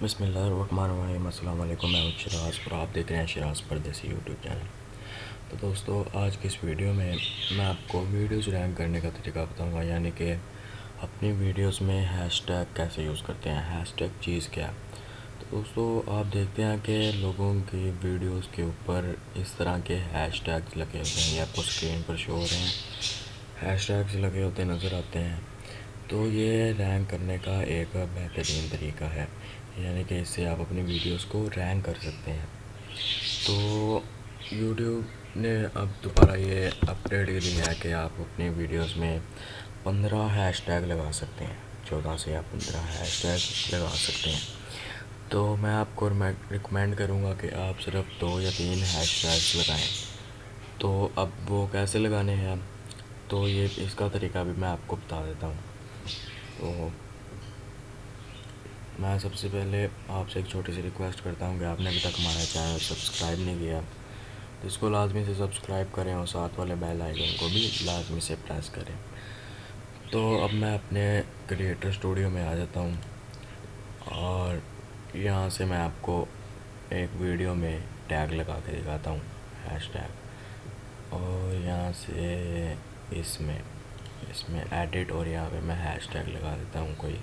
बिस्मिल्लाहिर्रहमानिर्रहीम। अस्सलाम वालेकुम। मैं हूं शिराज और आप देख रहे हैं शिराज परदेसी यूट्यूब चैनल। तो दोस्तों, आज की इस वीडियो में मैं आपको वीडियोज़ रैंक करने का तरीका बताऊंगा, यानी कि अपनी वीडियोज़ में हैशटैग कैसे यूज़ करते हैं। हैशटैग चीज़ क्या है? तो दोस्तों, आप देखते हैं कि लोगों की वीडियोज़ के ऊपर इस तरह के हैशटैग्स लगे होते हैं, ये आपको स्क्रीन पर शो हो रहे हैं। हैशटैग्स लगे होते नज़र आते हैं। तो ये रैंक करने का एक बेहतरीन तरीका है, यानी कि इससे आप अपनी वीडियोस को रैंक कर सकते हैं। तो यूट्यूब ने अब दोबारा ये अपडेट ये दिया है कि आप अपनी वीडियोस में 15 हैशटैग लगा सकते हैं। 14 से आप 15 हैशटैग लगा सकते हैं। तो मैं आपको रिकमेंड करूँगा कि आप सिर्फ 2 या 3 हैशटैग्स लगाएं। तो अब वो कैसे लगाने हैं, तो ये इसका तरीका भी मैं आपको बता देता हूँ। तो मैं सबसे पहले आपसे एक छोटी सी रिक्वेस्ट करता हूँ कि आपने अभी तक हमारा चैनल सब्सक्राइब नहीं किया तो इसको लाजमी से सब्सक्राइब करें और साथ वाले बेल आइकन को भी लाजमी से प्रेस करें। तो अब मैं अपने क्रिएटर स्टूडियो में आ जाता हूँ और यहाँ से मैं आपको एक वीडियो में टैग लगा के दिखाता हूँ, हैशटैग। और यहाँ से इसमें इसमें एडिट और यहाँ पे मैं हैशटैग लगा देता हूँ। कोई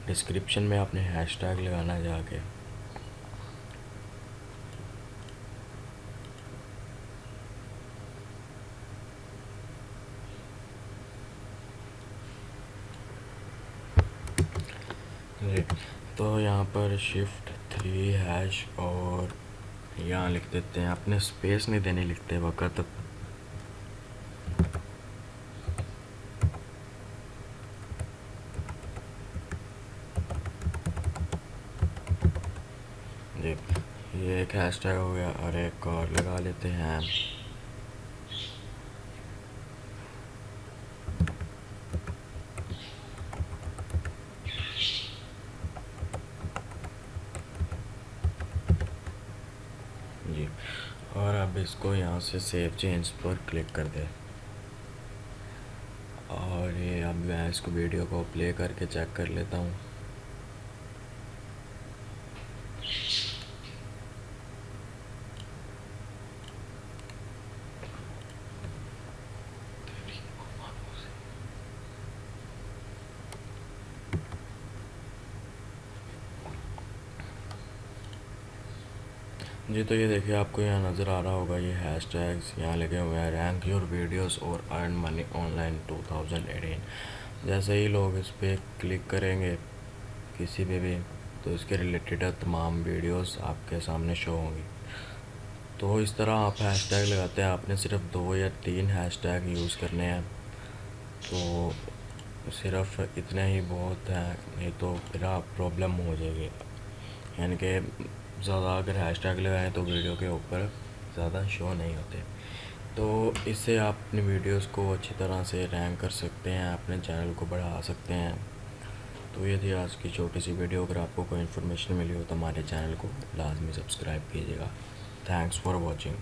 डिस्क्रिप्शन में आपने हैशटैग लगाना है जाके। जी, तो यहाँ पर shift 3# और यहाँ लिख देते हैं, आपने स्पेस नहीं देनी लिखते वक्त। जी, ये एक हैशटैग हो गया और एक और लगा लेते हैं। जी, और अब इसको यहाँ से सेव चेंज पर क्लिक कर दें। और ये अब मैं इसको वीडियो को प्ले करके चेक कर लेता हूँ। जी, तो ये देखिए, आपको यहाँ नज़र आ रहा होगा ये हैशटैग्स यहाँ लगे हुए हैं, रैंक योर वीडियोस और अर्न मनी ऑनलाइन 2018। जैसे ही लोग इस पर क्लिक करेंगे किसी पे भी, तो इसके रिलेटेड तमाम वीडियोस आपके सामने शो होंगी। तो इस तरह आप हैशटैग लगाते हैं, आपने सिर्फ 2 या 3 हैशटैग यूज़ करने हैं। तो सिर्फ इतने ही बहुत हैं, नहीं तो फिर आप प्रॉब्लम हो जाएगी। यानी कि ज़्यादा अगर हैशटैग लगाएं तो वीडियो के ऊपर ज़्यादा शो नहीं होते। तो इससे आप अपनी वीडियोस को अच्छी तरह से रैंक कर सकते हैं, अपने चैनल को बढ़ा सकते हैं। तो ये थी आज की छोटी सी वीडियो। अगर आपको कोई इन्फॉर्मेशन मिली हो तो हमारे चैनल को लाजमी सब्सक्राइब कीजिएगा। Thanks for watching.